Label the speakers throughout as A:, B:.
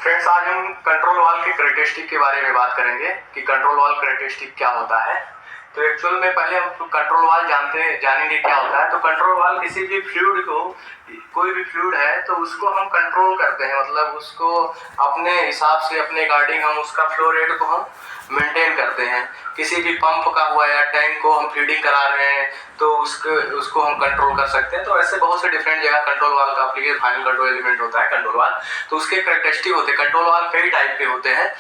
A: Friends, आज हम control valve की कैरेक्टरिस्टिक के बारे में बात करेंगे कि कंट्रोल वाल्व कैरेक्टरिस्टिक क्या होता है। तो एक्चुअल में पहले हम कंट्रोल वाल्व जानेंगे क्या होता है। तो कंट्रोल वाल्व किसी भी फ्लूइड को, कोई भी फ्लूइड है तो उसको हम कंट्रोल करते हैं, मतलब उसको अपने हिसाब से, अपने अकॉर्डिंग हम उसका फ्लो रेट को हम मेंटेन करते हैं। किसी भी पंप का हुआ या टैंक को हम फीडिंग करा रहे हैं तो उसको हम कंट्रोल कर सकते हैं। तो ऐसे बहुत से डिफरेंट जगह कंट्रोल वाल्व का एप्लीकेशन, फाइनल कंट्रोल एलिमेंट होता है कंट्रोल वाल्व। तो उसके कैरेक्टरिस्टिक होते हैं। कंट्रोल वाल्व कई टाइप के होते हैं।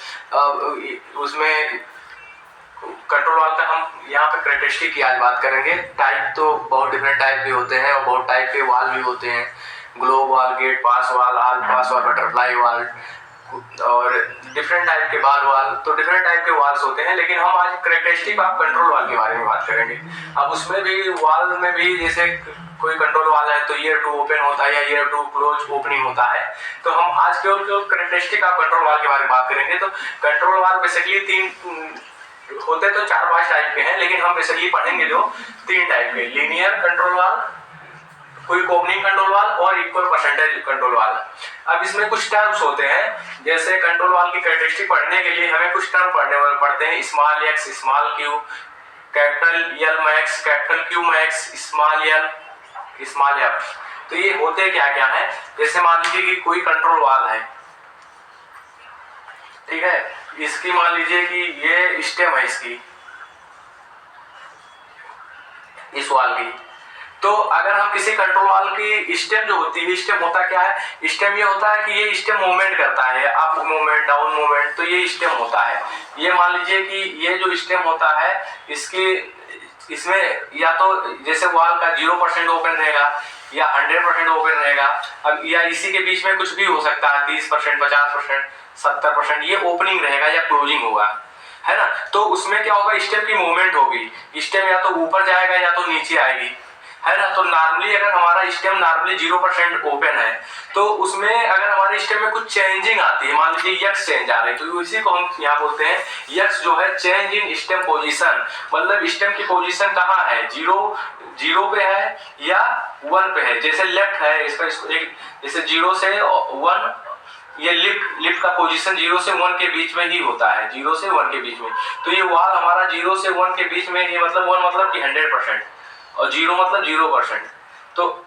A: उसमें कंट्रोल वाल्व का हम यहाँ पे कैरेक्टरिस्टिक की आज बात करेंगे। टाइप तो बहुत डिफरेंट टाइप के होते हैं और बहुत टाइप के वाल्व भी होते हैं। Globe valve, gate pass valve, all pass valve, butterfly valve और डिफरेंट टाइप के वाल्व। तो डिफरेंट टाइप के वाल्व होते हैं, लेकिन हम आज कैरेक्टरिस्टिक ऑफ कंट्रोल वाल्व के बारे में बात करेंगे। अब उसमें भी वाल्व में भी जैसे कोई कंट्रोल वाल्व है तो ईयर टू ओपन होता है या ईयर टू क्लोज ओपनिंग होता है। तो हम आज केवल कैरेक्टरिस्टिक ऑफ कंट्रोल वाल्व के बारे में बात करेंगे। तो कंट्रोल वाल्व बेसिकली तीन होते तो 4-5 टाइप के हैं, लेकिन हम बेसिकली पढ़ेंगे जो 3 टाइप के: linear control valve, quick opening control valve और इक्वल परसेंटेज कंट्रोल वाल्व। अब इसमें कुछ टर्म्स होते हैं, जैसे कंट्रोल वाल्व की कैरेक्टरिस्टिक पढ़ने के लिए हमें कुछ टर्म पढ़ते हैं। Small x, small Q, capital L max, capital Q max, small L, small F. तो ये होते क्या क्या है। जैसे मान लीजिए कि कोई कंट्रोल वाल्व है, ठीक है, इसकी मान लीजिए कि ये स्टेम है इसकी, इस वाल्व की। तो अगर हम किसी कंट्रोल वाल्व की स्टेम जो होती है, स्टेम होता क्या है, स्टेम ये होता है कि ये स्टेम मूवमेंट करता है, अप मूवमेंट, डाउन मूवमेंट, तो ये स्टेम होता है। ये मान लीजिए कि ये जो स्टेम होता है इसमें या तो जैसे वाल्व का 0% ओपन रहेगा या 100% ओपन रहेगा। अब या इसी के बीच में कुछ भी हो सकता है, 30%, 50%, 70% ये ओपनिंग रहेगा या क्लोजिंग होगा, है ना। तो उसमें क्या होगा, स्टेम की मूवमेंट होगी। स्टेम या तो ऊपर जाएगा या तो नीचे आएगी, है ना। तो नॉर्मली अगर हमारा स्टेम नॉर्मली 0% ओपन है तो उसमें अगर हमारे स्टेम में कुछ चेंजिंग आती है, मान लीजिए यक्स चेंज आ रही है, तो इसी को हम यहाँ बोलते हैं यक्स जो है चेंज इन स्टेम पोजीशन। मतलब स्टेम की पोजीशन कहाँ है, जीरो पे है या 1 पे है। जैसे लेफ्ट है इसका, एक जैसे 0 से 1, ये लिफ्ट का पोजीशन 0 से 1 के बीच में ही होता है, 0 से 1 के बीच में। तो ये वाल्व हमारा 0 से 1 के बीच में, ये मतलब 1 मतलब कि 100% और 0 मतलब 0%। तो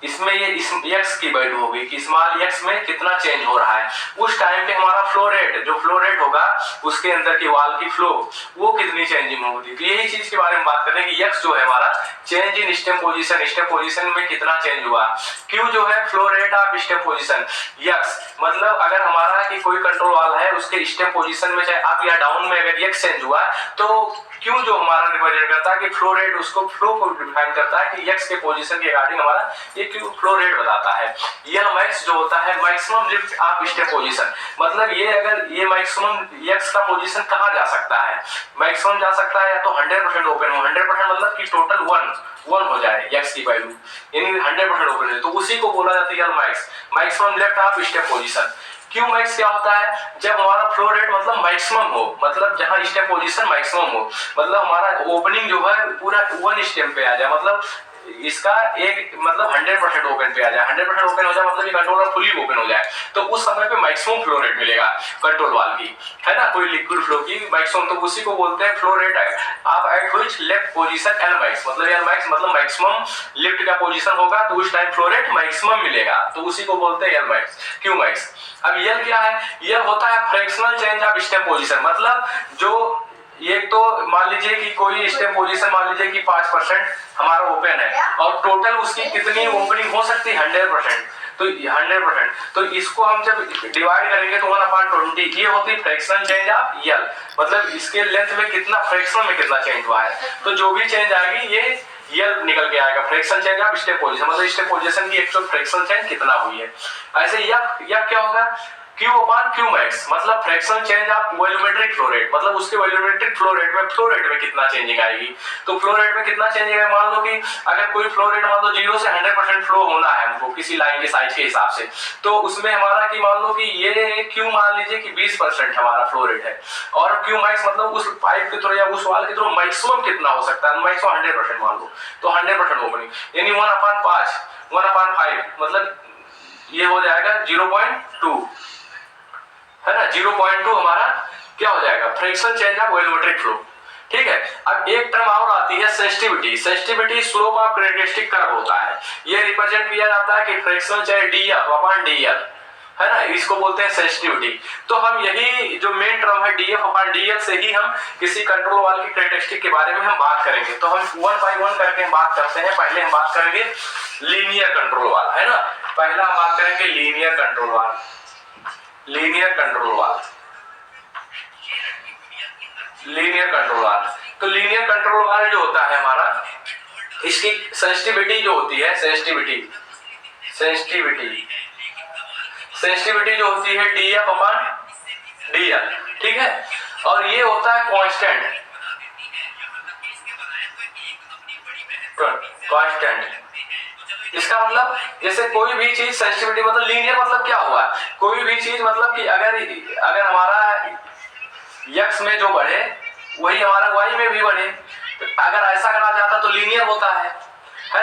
A: इसमें ये एक्स की वैल्यू होगी कि स्मॉल एक्स में कितना चेंज हो रहा है। उस टाइम पे हमारा फ्लो रेट, जो फ्लो रेट होगा उसके अंदर की वाल्व की फ्लो, वो कितनी चेंजिंग होगी। तो यही चीज के बारे में बात करें कि एक्स जो है हमारा change in stem position, stem position में कितना चेंज हुआ। क्यू जो है flow rate of stem position. X मतलब अगर हमारा कि कोई कंट्रोल वाल्व है, उसके स्टेम पोजीशन में चाहे अप या डाउन में अगर एक्स चेंज हुआ तो क्यू जो हमारा रिप्रेजेंट करता है कि फ्लो रेट, उसको फ्लो को डिफाइन करता है कि एक्स के पोजीशन के अकॉर्डिंग हमारा ये क्यू फ्लो रेट बताता है। यह मैक्स जो होता है maximum lift off stem position, मतलब ये अगर ये मैक्सिमम एक्स का पोजीशन कहाँ जा सकता है, मैक्सिमम जा सकता है या तो 100% ओपन हो, 100% मतलब कि टोटल 1 हो जाए एक्स की वैल्यू, यानी 100% ओपन है, तो उसी को बोला जाता है max, maximum left of stem position. Q max क्या होता है, जब हमारा फ्लो रेट मतलब मैक्सिमम हो, मतलब जहां स्टेम पोजीशन मैक्सिमम हो, मतलब हमारा ओपनिंग जो है पूरा 1 स्टेम पे आ जाए, मतलब इसका एक मतलब 100% ओपन पे आ जाए, 100% ओपन हो जाए मतलब ये कंट्रोलर फुली ओपन हो जाए, तो उस समय पे मैक्सिमम फ्लो रेट मिलेगा कंट्रोल वाल्व की, है ना, कोई लिक्विड फ्लो की मैक्सिमम। तो उसी को बोलते हैं फ्लो रेट आप at which left position L max, मतलब एल मैक्स मतलब मैक्सिमम लिफ्ट का पोजीशन होगा तो उस टाइम फ्लो रेट मैक्सिमम मिलेगा, तो उसी को बोलते हैं एल मैक्स, क्यू मैक्स। अब यल क्या है, यल होता है fractional change of stem position, मतलब जो ये तो मान लीजिए कि कोई स्टेम पोजीशन मान लीजिए कि 5% हमारा ओपन है और टोटल उसकी कितनी ओपनिंग हो सकती है 100%, तो 100%, तो इसको हम जब डिवाइड करेंगे तो 1/20 ये होती है फ्रैक्शनल चेंज ऑफ यल, मतलब इसके लेंथ में कितना, फ्रैक्शन में कितना चेंज हुआ है। तो जो भी चेंज आएगी ये यल निकल के आएगा, fraction change of stem position, मतलब स्टेम पोजीशन की एक्चुअल फ्रैक्शन चेंज कितना हुई है। ऐसे यह क्या होगा, Q upon Q max मतलब fractional change of volumetric flow rate, मतलब उसके वॉल्यूमेट्रिक फ्लो रेट में कितना चेंजिंग आएगी। तो फ्लो रेट में कितना चेंजिंग है, मान लो कि अगर कोई फ्लो रेट मान लो 0 से 100% फ्लो होना है हमको किसी लाइन के साइज के हिसाब से, तो उसमें हमारा कि मान लो कि ये Q मान लीजिए कि 20% हमारा फ्लो रेट है और Q max मतलब उस पाइप के थ्रू या उस वाल के थ्रू मैक्सिमम कितना हो सकता है, मैक्सिमम 100% मान लो, तो 100% ओपनिंग यानी 1/5 मतलब ये हो जाएगा 0.2, 0.2 हमारा क्या हो जाएगा, friction change of volumetric flow. ठीक है, अब एक टर्म और आती है sensitivity. Sensitivity slope of characteristic curve होता है, ये रिप्रेजेंट किया जाता है कि फ्रिक्शन चाहे df अपॉन dl है ना, इसको बोलते हैं सेंसिटिविटी। तो हम यही जो मेन टर्म है df अपॉन dl से ही हम किसी कंट्रोल वाल की कैरेक्टरिस्टिक के बारे में हम बात करेंगे। तो हम वन बाय वन करके बात करते हैं। पहले हम बात करेंगे लीनियर कंट्रोल वाल, है ना, पहला हम बात करेंगे लीनियर कंट्रोल वाल। लीनियर कंट्रोल वाल, लीनियर कंट्रोल वाल। तो लीनियर कंट्रोल वाल जो होता है हमारा, इसकी सेंसिटिविटी जो होती है, सेंसिटिविटी जो होती है df अपॉन dl, ठीक है, और ये होता है कांस्टेंट। इसका मतलब जैसे कोई भी चीज सेंसिटिविटी मतलब लीनियर मतलब क्या हुआ, कोई भी चीज मतलब कि अगर हमारा x में जो बढ़े वही हमारा y में भी बढ़े, तो अगर ऐसा करा जाता तो लीनियर होता है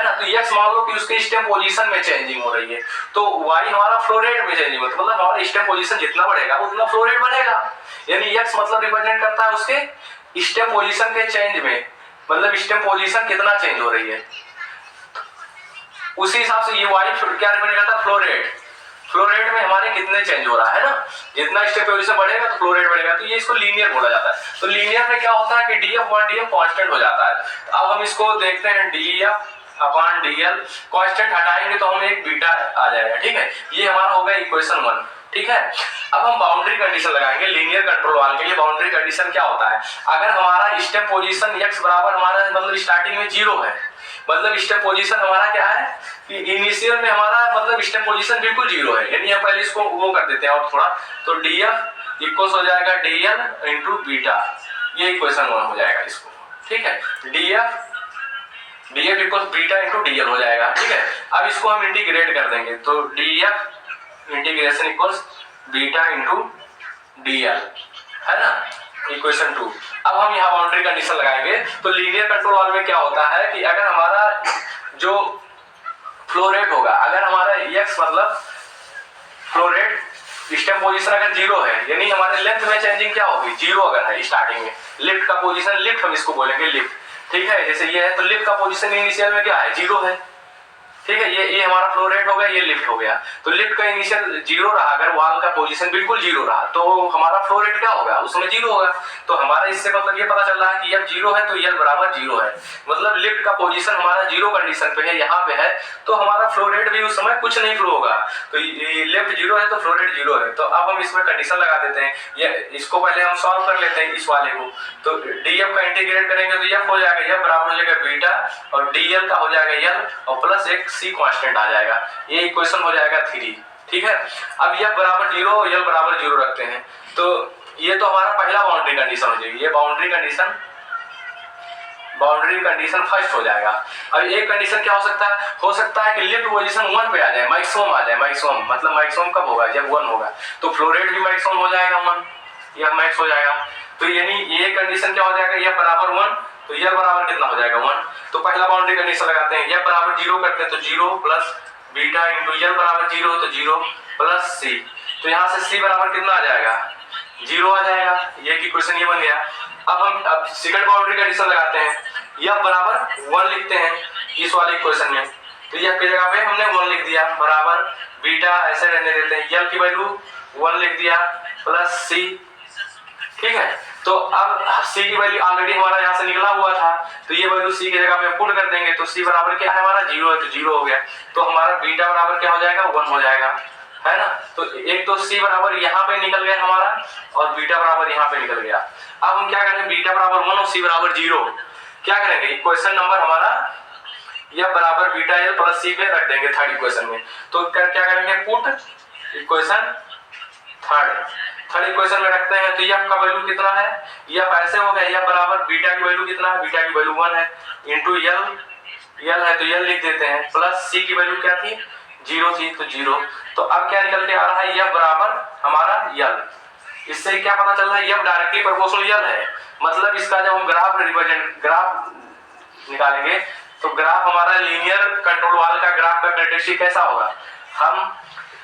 A: ना। तो x मान लो कि उसके स्टेप पोजीशन में चेंजिंग हो रही है, तो y हमारा फ्लो रेट में चेंजिंग होता है, मतलब हमारा स्टेप पोजीशन जितना बढ़ेगा उतना फ्लो रेट बढ़ेगा। यानी x मतलब रिप्रेजेंट करता है उसके स्टेप पोजीशन के चेंज में, मतलब स्टेप पोजीशन कितना चेंज हो रही है, उसी हिसाब से ये y क्या रिप्रेजेंट करता है, फ्लो रेट। फ्लो रेट में हमारे कितने चेंज हो रहा है ना, जितना स्टेप पोजीशन बढ़ेगा तो फ्लो रेट बढ़ेगा, तो ये इसको लीनियर बोला जाता है। तो लीनियर में क्या होता है कि df अपॉन dl कांस्टेंट हो जाता है। अब हम इसको देखते हैं, df अपॉन dl कांस्टेंट हटाएंगे तो हमें एक बीटा आ जाएगा, ठीक है, ये हमारा होगा इक्वेशन 1, ठीक है। अब हम बाउंड्री कंडीशन लगाएंगे लीनियर कंट्रोल वाल के लिए। बाउंड्री कंडीशन क्या होता है, अगर हमारा स्टेप पोजीशन x बराबर हमारा मतलब स्टार्टिंग में 0 है, मतलब स्टेप पोजीशन हमारा क्या है कि इनिशियल में हमारा मतलब स्टेप पोजीशन बिल्कुल 0 है, यानी हम पहले इसको वो कर देते हैं और थोड़ा, तो df इक्वल्स हो जाएगा dl इंटू बीटा, ये इक्वेशन 1 हो जाएगा इसको, ठीक है, df equals beta into dl हो जाएगा, ठीक है। अब इसको हम इंटीग्रेट कर देंगे, तो df integration equals beta into dl, है ना, इक्वेशन 2। अब हम यहाँ बाउंड्री कंडीशन लगाएंगे। तो लीनियर कंट्रोल वाल में क्या होता है कि अगर हमारा जो फ्लो रेट होगा, अगर हमारा x मतलब फ्लो रेट स्टेप पोजीशन अगर 0 है, यानी हमारे लेंथ में चेंजिंग क्या होगी, 0 अगर है स्टार्टिंग में, लिफ्ट का पोजीशन, लिफ्ट हम इसको बोलेंगे लिफ्ट, ठीक है, जैसे ये है तो लिफ्ट का पोजीशन इनिशियल में क्या है, 0 है, ठीक है, ये हमारा फ्लो रेट हो गया, ये लिफ्ट हो गया। तो लिफ्ट का इनिशियल 0 रहा, अगर वाल का पोजीशन बिल्कुल 0 रहा तो हमारा फ्लो रेट क्या होगा, उसमें 0 होगा। तो हमारा इससे मतलब ये पता चल रहा है कि F 0 है तो L बराबर 0 है, मतलब लिफ्ट का पोजीशन हमारा 0 कंडीशन पे है, यहाँ पे है, तो हमारा फ्लो रेट भी उस समय कुछ नहीं फ्लो होगा। तो लेफ्ट 0 है तो फ्लो रेट 0 है। तो अब हम इसमें कंडीशन लगा देते हैं, ये इसको पहले हम सॉल्व कर लेते हैं इस वाले को। तो df का इंटीग्रेट करेंगे तो f हो जाएगा, f बराबर हो जाएगा बीटा और dl का हो जाएगा l और प्लस एक c कांस्टेंट आ जाएगा, ये इक्वेशन हो जाएगा 3, ठीक है। अब f बराबर 0 और l बराबर 0 रखते हैं, तो ये तो हमारा पहला बाउंड्री कंडीशन हो जाएगी, ये बाउंड्री कंडीशन फर्स्ट हो जाएगा। अब एक कंडीशन क्या हो सकता है कि लिफ्ट पोजीशन 1 पे आ जाए, मैक्सिमम आ जाए, मैक्सिमम मतलब मैक्सिमम कब होगा, जब 1 होगा, तो फ्लो रेट भी मैक्सिमम हो जाएगा 1, यह मैक्स हो जाएगा। तो यानी ये कंडीशन क्या हो जाएगा, यह बराबर 1, तो यह बराबर कितना हो जाएगा 1। तो पहला बाउंड्री कंडीशन लगाते हैं, यह बराबर 0 करते हैं, तो 0 प्लस बीटा इंटू यल बराबर 0, तो 0 प्लस c, तो यहाँ से c बराबर कितना आ जाएगा, 0 आ जाएगा, ये इक्वेशन ये बन गया। अब सेकंड बाउंड्री कंडीशन लगाते हैं, यह बराबर 1 लिखते हैं इस वाले इक्वेशन में, तो यह की जगह पे हमने 1 लिख दिया, बराबर बीटा ऐसे रहने देते हैं, यल की वैल्यू 1 लिख दिया प्लस c, ठीक है। तो अब c की वैल्यू ऑलरेडी हमारा यहाँ से निकला हुआ था, तो ये वैल्यू c की जगह पे पुट कर देंगे, तो c बराबर क्या है हमारा 0 है, तो 0 हो गया, तो हमारा बीटा बराबर क्या हो जाएगा 1 हो जाएगा, है ना। तो एक तो c बराबर यहाँ पे निकल गया हमारा और बीटा बराबर यहाँ पे निकल गया। अब हम क्या करेंगे, बीटा बराबर 1 और c बराबर 0 क्या करेंगे, इक्वेशन नंबर हमारा यह बराबर बीटा l प्लस c पे रख देंगे थर्ड इक्वेशन में। तो क्या करेंगे, पुट इक्वेशन थर्ड इक्वेशन में रखते हैं, तो f का वैल्यू कितना है, f ऐसे हो गया, f बराबर बीटा की वैल्यू कितना है, बीटा की वैल्यू 1 है, इंटू l है तो l लिख देते हैं, प्लस c की वैल्यू क्या थी 0 थी, तो 0। तो अब क्या निकल के आ रहा है, f बराबर हमारा l, इससे क्या पता चल रहा है, f डायरेक्टली प्रोपोर्शनल l है, मतलब इसका जब हम ग्राफ निकालेंगे तो ग्राफ हमारा लीनियर कंट्रोल वाल का ग्राफ का कैरेक्टरिस्टिक कैसा होगा, हम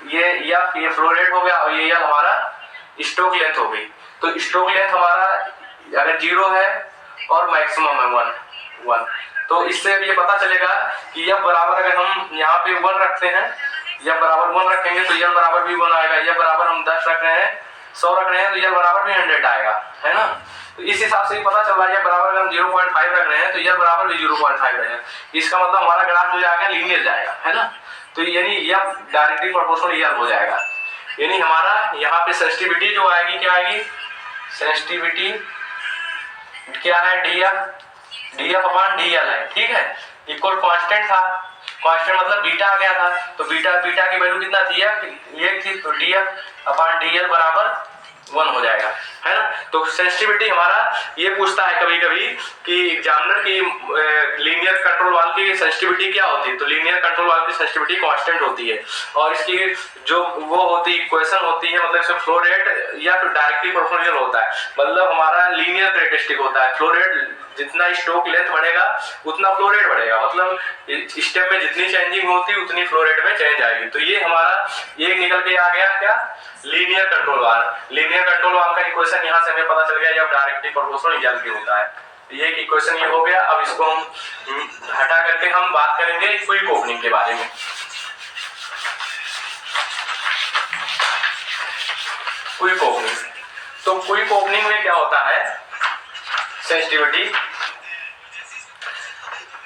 A: ये फ्लो रेट हो गया और ये हमारा स्ट्रोक लेंथ हो गई। तो स्ट्रोक लेंथ हमारा अगर 0 है और मैक्सिमम है 1, तो इससे ये पता चलेगा कि यह बराबर, अगर हम यहाँ पे 1 रखते हैं, यह बराबर 1 रखेंगे तो यह बराबर भी 1 आएगा। यह बराबर हम 10 रख रहे हैं, 100 रख रहे हैं, तो यह बराबर भी 100 आएगा, है ना। तो इस हिसाब से पता चल रहा है, यह बराबर अगर हम 0.5 रख रहे हैं तो यह बराबर भी 0.5 रहेगा। इसका मतलब हमारा ग्राफ जो जाएगा लीनियर जाएगा, है ना। तो यानी यह डायरेक्टली प्रोपोर्शनल हो जाएगा। यानी हमारा यहाँ पे सेंसिटिविटी जो आएगी, क्या आएगी, सेंसिटिविटी क्या है, DF अपॉन DL है, ठीक है। इक्वल कांस्टेंट था, कांस्टेंट मतलब बीटा आ गया था, तो बीटा की वैल्यू कितना थी, ये थी, तो DF अपॉन DL बराबर 1 हो जाएगा, है ना। तो सेंसिटिविटी हमारा ये पूछता है कभी कभी कि एग्जामिनर की लीनियर कंट्रोल वाल्व की सेंसिटिविटी क्या होती है, तो लीनियर कंट्रोल वाल्व की सेंसिटिविटी कांस्टेंट होती है, और इसकी जो वो होती है इक्वेशन होती है, मतलब इसमें फ्लो रेट या फिर डायरेक्टली प्रोपोर्शनल होता है, मतलब हमारा लीनियर कैरेक्टरिस्टिक होता है। फ्लो रेट जितना स्ट्रोक लेंथ बढ़ेगा उतना फ्लो रेट बढ़ेगा, मतलब स्टेप में जितनी चेंजिंग होती है उतनी फ्लो रेट में चेंज आएगी। तो ये हमारा ये निकल के आ गया क्या, linear control valve. Linear control valve का इक्वेशन यहाँ से हमें पता चल गया जब डायरेक्टली प्रोपोर्शनल जल के होता है। ये इक्वेशन ये हो गया। अब इसको हम हटा करके हम बात करेंगे क्विक ओपनिंग के बारे में। क्विक ओपनिंग, तो क्विक ओपनिंग में क्या होता है, सेंसिटिविटी,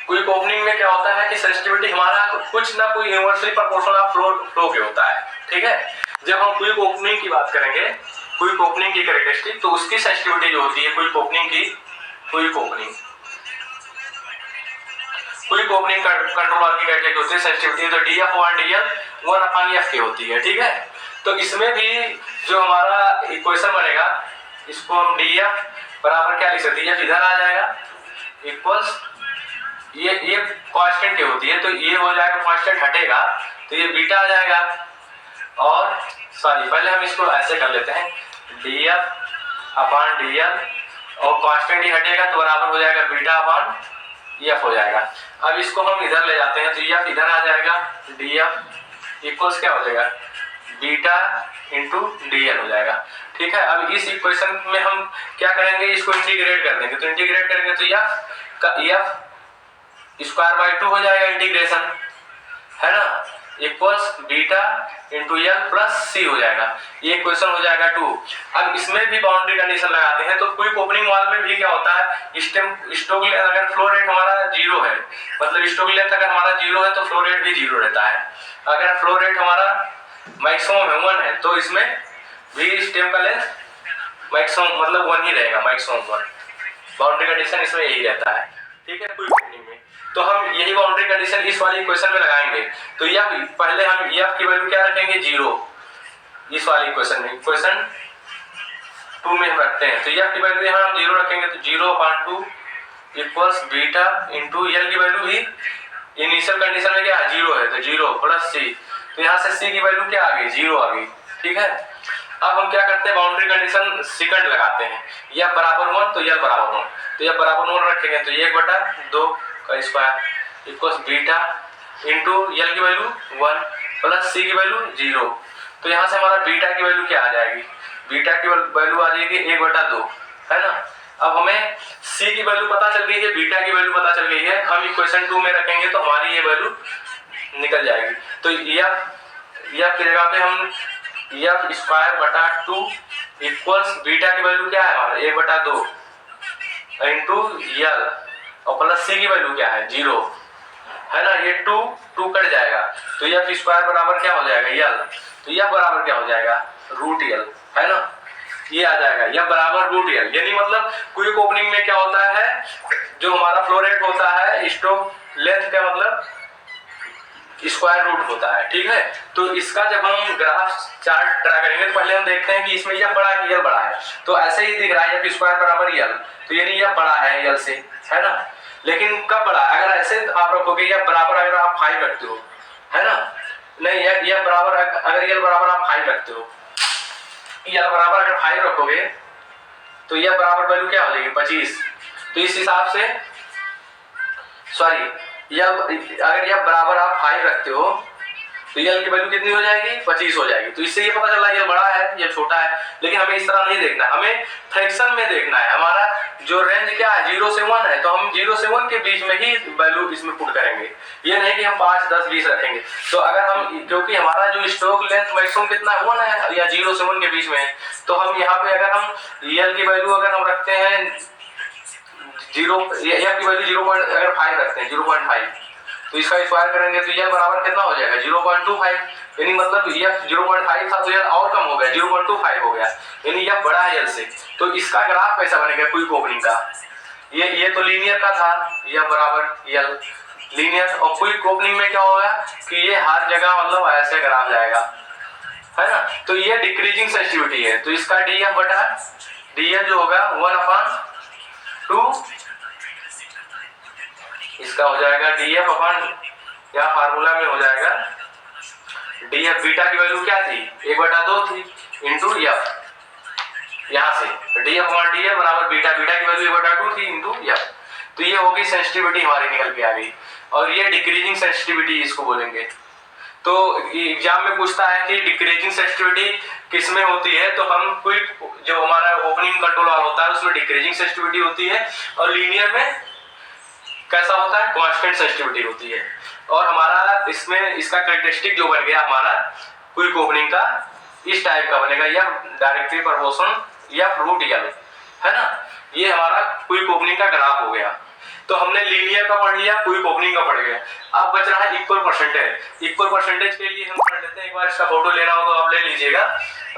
A: क्विक ओपनिंग में क्या होता है कि सेंसिटिविटी हमारा कुछ ना कोई इनवर्सली प्रोपोर्शनल फ्लो के होता है, ठीक है। जब हम क्विक ओपनिंग की बात करेंगे, क्विक ओपनिंग की कैरेक्टरिस्टिक, तो उसकी सेंसिटिविटी जो होती है क्विक ओपनिंग की, क्विक ओपनिंग कंट्रोल वाल्व की कैरेक्टरिस्टिक होती है सेंसिटिविटी, तो DF और DL 1/F की होती है, ठीक है। तो इसमें भी जो हमारा इक्वेशन बनेगा, इसको हम DF बराबर क्या लिख सकते हैं, इधर आ जाएगा इक्वल्स, ये कांस्टेंट की होती है, तो ये हो जाएगा, कांस्टेंट हटेगा तो ये बीटा आ जाएगा, और सॉरी पहले हम इसको ऐसे कर लेते हैं, DF अपॉन DL, और कांस्टेंट ही हटेगा तो बराबर हो जाएगा बीटा अपॉन F हो जाएगा। अब इसको हम इधर ले जाते हैं तो F इधर आ जाएगा, DF इक्वल्स क्या हो जाएगा, बीटा इंटू DL हो जाएगा, ठीक है। अब इस इक्वेशन में हम क्या करेंगे, इसको इंटीग्रेट कर देंगे, तो इंटीग्रेट करेंगे तो F का F स्क्वायर बाई 2 हो जाएगा इंटीग्रेशन, है ना, equals beta into L plus C हो जाएगा, ये इक्वेशन हो जाएगा 2। अब इसमें भी बाउंड्री कंडीशन लगाते हैं, तो क्विक ओपनिंग वाल्व में भी क्या होता है, स्ट्रोक लेंथ अगर फ्लो रेट हमारा 0 है, मतलब स्ट्रोक लेंथ अगर हमारा 0 है तो फ्लो रेट भी 0 रहता है। अगर फ्लो रेट हमारा मैक्सिमम है 1 है तो इसमें भी स्टेम का लेंथ मैक्सिमम मतलब 1 ही रहेगा, मैक्सिमम 1। बाउंड्री कंडीशन इसमें यही रहता है, ठीक है, क्विक ओपनिंग में। तो हम यही बाउंड्री कंडीशन इस वाली इक्वेशन में लगाएंगे, तो यह पहले हम F की वैल्यू क्या रखेंगे, 0, इस वाली इक्वेशन में, इक्वेशन 2 में हम रखते हैं, तो F की वैल्यू यहाँ हम 0 रखेंगे, तो 0/2 इक्वल्स बीटा इंटू L की वैल्यू भी इनिशियल कंडीशन में क्या है, 0 है, तो 0 प्लस C, तो यहाँ से C की वैल्यू क्या आ गई, 0 आ गई, ठीक है। अब हम क्या करते हैं, बाउंड्री कंडीशन सेकंड लगाते हैं, F बराबर 1 तो L बराबर 1, तो F बराबर 1 रखेंगे तो 1/2 का square equals beta into L की वैल्यू 1 प्लस C की वैल्यू 0, तो यहाँ से हमारा बीटा की वैल्यू क्या आ जाएगी, बीटा की वैल्यू आ जाएगी 1/2, है ना। अब हमें C की वैल्यू पता चल गई है, बीटा की वैल्यू पता चल गई है, हम इक्वेशन 2 में रखेंगे तो हमारी ये वैल्यू निकल जाएगी। तो F की जगह पे हम F स्क्वायर बटा 2 इक्वल्स बीटा की वैल्यू क्या है हमारा 1/2 इंटू L, और प्लस C की वैल्यू क्या है 0, है ना, ये 2 कट जाएगा तो F स्क्वायर बराबर क्या हो जाएगा L, तो F बराबर क्या हो जाएगा √L, है ना, ये आ जाएगा F बराबर √L। यानी मतलब क्विक ओपनिंग में क्या होता है, जो हमारा फ्लो रेट होता है स्ट्रोक लेंथ का मतलब स्क्वायर रूट होता है, ठीक है। तो इसका जब हम ग्राफ चार्ट ड्रा करेंगे तो पहले हम देखते हैं कि इसमें F बड़ा है कि L बड़ा है, तो ऐसे ही दिख रहा है F स्क्वायर बराबर L, तो यानी F बड़ा है L से, है ना। लेकिन कब बड़ा, अगर ऐसे आप रखोगे F बराबर अगर आप 5 रखते हो, है ना, नहीं F बराबर अगर L बराबर आप 5 रखते हो, L बराबर अगर 5 रखोगे तो F बराबर वैल्यू क्या हो जाएगी 25, तो इस हिसाब से सॉरी अगर F बराबर आप 5 रखते हो तो L की वैल्यू कितनी हो जाएगी 25 हो जाएगी, तो इससे ये पता चला L बड़ा है, F छोटा है, लेकिन हमें इस तरह नहीं देखना, हमें फ्रैक्शन में देखना है। हमारा जो रेंज क्या है 0 से 1 है, तो हम 0 से 1 के बीच में ही वैल्यू इसमें पुट करेंगे, ये नहीं कि हम 5, 10, 20 रखेंगे। तो अगर हम, क्योंकि हमारा जो स्ट्रोक लेंथ मैक्सिमम कितना है 1 है या 0 से 1 के बीच में है, तो हम यहाँ पे अगर हम यल की वैल्यू अगर हम रखते हैं 0 या की वैल्यू 0.5 रखते हैं 0.5, तो इसका स्क्वायर करेंगे तो यल बराबर कितना हो जाएगा 0.25, यानी मतलब यह 0.5 था तो यल और कम हो गया 0.25 हो गया, यानी यह बड़ा है यल से। तो इसका ग्राफ कैसा बनेगा क्विक ओपनिंग का, ये तो लीनियर का था, यह बराबर यल लीनियर, और क्विक ओपनिंग में क्या होगा कि ये हर जगह मतलब ऐसे ग्राफ जाएगा, है ना। तो ये डिक्रीजिंग सेंसिटिविटी है, तो इसका डीएफ बटा डीएफ जो होगा 1/2, इसका हो जाएगा डीएफ अपन, या फार्मूला में हो जाएगा डीएफ, बीटा की वैल्यू क्या थी 1/2 थी, इंटू एफ, यहाँ से डीएफ अपॉन डीएफ बराबर बीटा, बीटा की वैल्यू 1/2 थी इंटू एफ, तो ये होगी सेंसिटिविटी हमारी निकल के आ गई, और ये डिक्रीजिंग सेंसिटिविटी इसको बोलेंगे। तो एग्जाम में पूछता है कि डिक्रीजिंग सेंसिटिविटी किस में होती है, तो हम क्विक जो हमारा ओपनिंग कंट्रोल वाला होता है उसमें डिक्रीजिंग सेंसिटिविटी होती है, और लीनियर में कैसा होता है कांस्टेंट सेंसिटिविटी होती है। और हमारा इसमें इसका कैरेक्टरिस्टिक जो बन गया हमारा क्विक ओपनिंग का इस टाइप का बनेगा, या डायरेक्टली प्रोपोर्शन या रूट यल, है ना। ये हमारा क्विक ओपनिंग का ग्राफ हो गया। तो हमने लीनियर का पढ़ लिया, क्विक ओपनिंग का पढ़ गया, अब बच रहा है इक्वल परसेंटेज। इक्वल परसेंटेज के लिए हम पढ़ लेते हैं, एक बार इसका फोटो लेना हो तो आप ले लीजिएगा,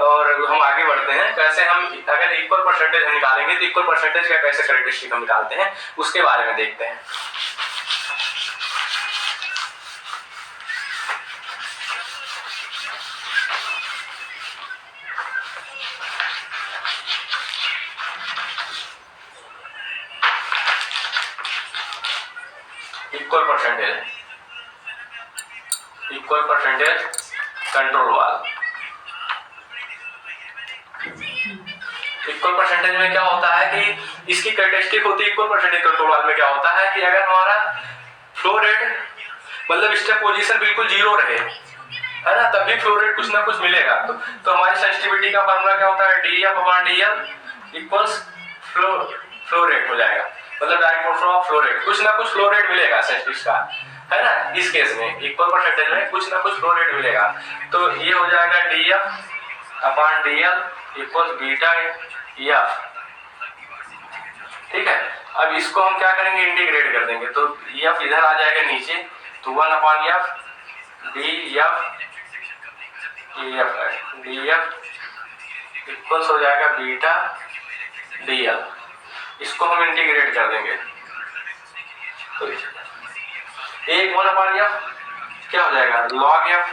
A: और हम आगे बढ़ते हैं कैसे हम अगर इक्वल परसेंटेज हम निकालेंगे तो इक्वल परसेंटेज का कैसे कैरेक्टरिस्टिक हम निकालते हैं उसके बारे में देखते हैं। इक्वल परसेंटेज कंट्रोल वाल। इक्वल परसेंटेज में क्या होता है कि इसकी कैरेक्टरिस्टिक होती है, इक्वल परसेंटेज कंट्रोल वाल में क्या होता है कि अगर हमारा फ्लो रेट मतलब स्टेप पोजीशन बिल्कुल 0 रहे, है ना, तभी फ्लो रेट कुछ ना कुछ मिलेगा। तो हमारी सेंसिटिविटी का फार्मूला क्या होता है DF upon DL equals flow rate हो जाएगा, मतलब direct proportion of flow rate, कुछ ना कुछ फ्लो रेट मिलेगा सेंसिटिविटी का, है ना। इस केस में इक्वल परसेंटेज में कुछ ना कुछ फ्लो रेट मिलेगा, तो ये हो जाएगा DF upon DL equals beta F, ठीक है। अब इसको हम क्या करेंगे इंटीग्रेट कर देंगे, तो एफ इधर आ जाएगा नीचे, तो 1 upon F D F equals हो जाएगा बीटा डीएल, इसको हम इंटीग्रेट कर देंगे, तो एक 1 अपॉन एफ क्या हो जाएगा लॉग एफ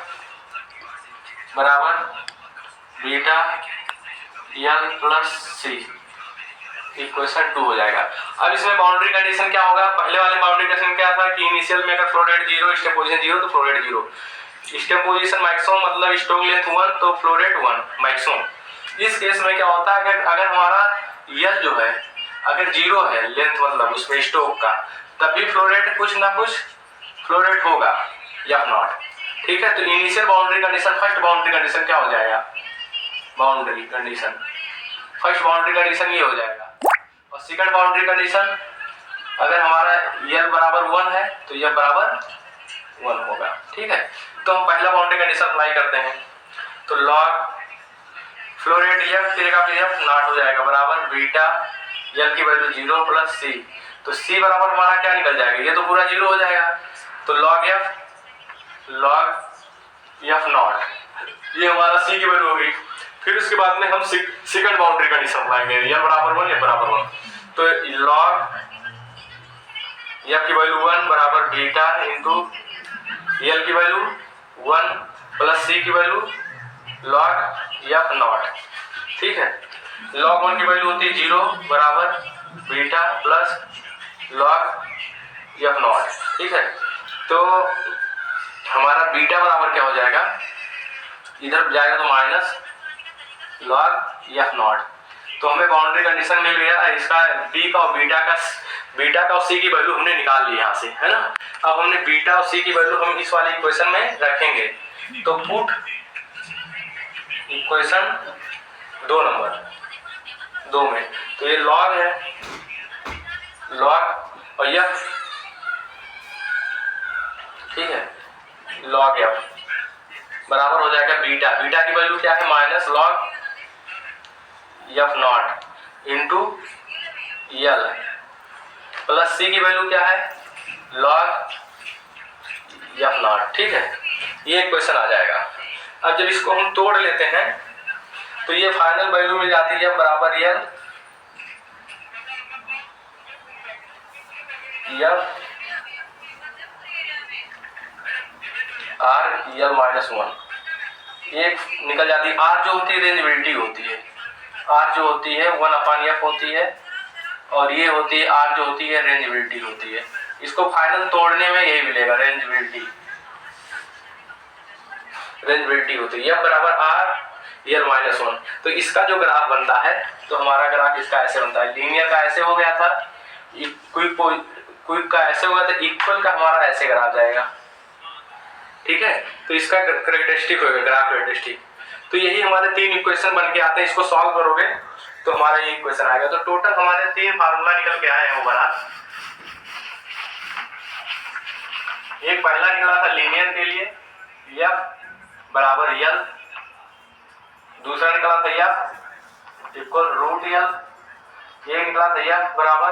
A: बराबर बीटा एल प्लस सी, इक्वेशन 2 हो जाएगा। अब इसमें बाउंड्री कंडीशन क्या होगा, पहले वाले बाउंड्री कंडीशन क्या था कि इनिशियल में अगर फ्लो रेट 0 स्टेप पोजीशन 0 तो flow rate 0, step position maximum मतलब स्ट्रोक लेंथ 1 तो फ्लो रेट 1 मैक्सिमम। इस केस में क्या होता है अगर हमारा यल जो है अगर 0 है लेंथ मतलब उसमें स्ट्रोक का, तभी फ्लो रेट कुछ ना कुछ फ्लो रेट होगा या नॉट, ठीक है। तो initial boundary condition first boundary condition क्या हो जाएगा, boundary condition first boundary condition ये हो जाएगा, और सेकंड बाउंड्री कंडीशन अगर हमारा यल बराबर 1 है तो यल बराबर 1 होगा, ठीक है। तो हम पहला बाउंड्री कंडीशन अप्लाई करते हैं, तो लॉग फ्लो रेट एफ फिर एफ नॉट हो जाएगा बराबर बीटा यल की वैल्यू 0 प्लस सी, तो सी बराबर हमारा क्या निकल जाएगा, ये तो पूरा 0 हो जाएगा, तो लॉग एफ नॉट, ये हमारा सी की वैल्यू हो गई। फिर उसके बाद में हम सेकंड बाउंड्री कंडीशन अप्लाई यल बराबर 1 बराबर 1, तो लॉग एफ की वैल्यू 1 बराबर बीटा इंटू यल की वैल्यू 1 प्लस सी की वैल्यू लॉग एफ नॉट, ठीक है। लॉग 1 की वैल्यू होती है 0 बराबर beta plus log F not, ठीक है। तो हमारा बीटा बराबर क्या हो जाएगा, इधर जाएगा तो माइनस लॉग एफ नॉट, तो हमें बाउंड्री कंडीशन मिल गया इसका बी का और बीटा का और सी की वैल्यू हमने निकाल ली यहाँ से, है ना। अब हमने बीटा और सी की वैल्यू हम इस वाली इक्वेशन में रखेंगे, तो पुट इक्वेशन 2 नंबर 2 में, तो ये लॉग है, लॉग और एफ, ठीक है, लॉग एफ बराबर हो जाएगा बीटा। बीटा की वैल्यू क्या है? Minus log F naught into L, plus C की वैल्यू क्या है? लॉग एफ नॉट, ठीक है। ये क्वेश्चन आ जाएगा। अब जब इसको हम तोड़ लेते हैं तो ये फाइनल वैल्यू मिल जाती है बराबर L F R L minus 1, ये निकल जाती है। आर जो होती है रेंजबिलिटी होती है, आर जो होती है 1/f होती है, और ये होती है आर जो होती है रेंजबिलिटी होती है। इसको फाइनल तोड़ने में यही मिलेगा, रेंजबिलिटी होती है एफ बराबर आर एल माइनस 1। तो इसका जो ग्राफ बनता है, तो हमारा ग्राफ इसका ऐसे बनता है। लीनियर का ऐसे हो गया था, क्विक का ऐसे हो गया था, इक्वल का हमारा ऐसे ग्राफ जाएगा, ठीक है। तो इसका कैरेक्टरिस्टिक होगा, ग्राफ कैरेक्टरिस्टिक। तो यही हमारे 3 इक्वेशन बन के आते हैं। इसको सॉल्व करोगे तो हमारा ये इक्वेशन आएगा। तो टोटल हमारे 3 फार्मूला निकल के आए हैं ओवरऑल। एक पहला निकला था लीनियर के लिए एफ बराबर एल, दूसरा निकला था एफ इक्वल रूट एल, ये निकला था एफ बराबर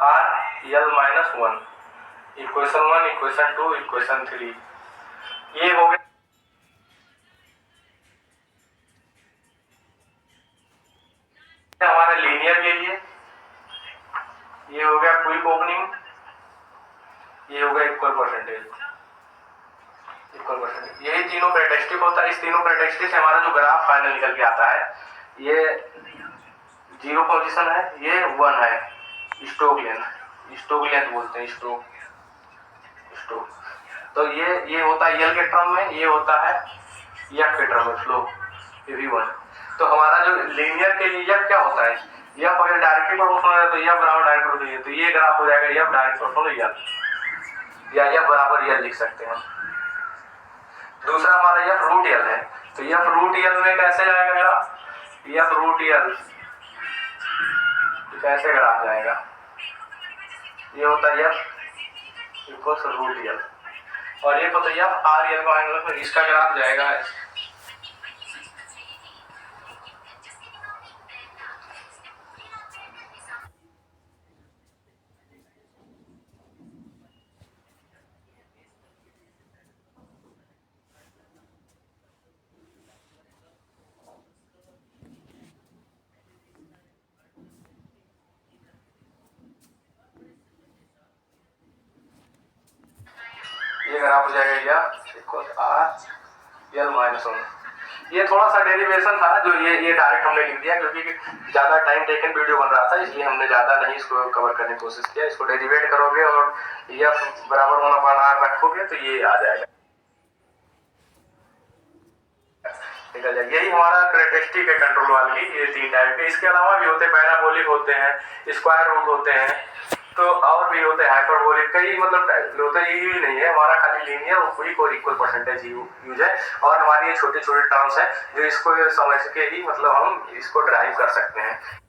A: R L minus 1। Equation 1, equation 2, equation 3 ये हो गया हमारा लीनियर के लिए। ये हो गया क्विक ओपनिंग, ये हो गया इक्वल परसेंटेज। यही तीनों कैरेक्टरिस्टिक होता है। इस तीनों कैरेक्टरिस्टिक से हमारा जो ग्राफ फाइनल निकल के आता है, ये 0 पोजीशन है, ये 1 है, स्ट्रोक लेंथ बोलते हैं, स्ट्रोक। तो ये होता है एल के टर्म में, ये होता है एफ के टर्म में, फ्लो v1। तो हमारा जो लीनियर के लिए एफ क्या होता है? एफ अगर डायरेक्टली प्रोपोर्शनल है तो एफ बराबर डायरेक्ट प्रोपोर्शनल, तो ये ग्राफ हो जाएगा एफ डायरेक्ट प्रोपोर्शनल एल, या एफ बराबर एल लिख सकते हैं। दूसरा हमारा एफ रूट एल है, तो एफ रूट एल में कैसे जाएगा मेरा? एफ रूट एल कैसे ग्राफ जाएगा? ये होता है एफ इक्वल्स रूट एल, और ये होता है एफ आर एल का एंगल, फिर इसका ग्राफ जाएगा ये ग्राफ हो जाएगा F equal R L minus 1। ये थोड़ा सा डेरिवेशन था जो ये डायरेक्ट हमने लिख दिया, क्योंकि ज़्यादा टाइम टेकन वीडियो बन रहा था, इसलिए हमने ज़्यादा नहीं इसको कवर करने की कोशिश किया। इसको डेरिवेट करोगे और एफ बराबर 1/r रखोगे तो ये आ जाएगा, निकल जाएगा। यही हमारा कैरेक्टरिस्टिक है कंट्रोल वाल की, ये 3 टाइप के। इसके अलावा भी होते हैं, पैराबोलिक होते हैं, स्क्वायर रूट होते हैं, तो और भी होते हैं हाइपरबोलिक, कई मतलब टाइप होते हैं। यही नहीं है हमारा, खाली लीनियर और क्विक और इक्वल परसेंटेज यूज है। और हमारी ये छोटे छोटे टर्म्स हैं जो इसको समझ के ही मतलब हम इसको ड्राइव कर सकते हैं।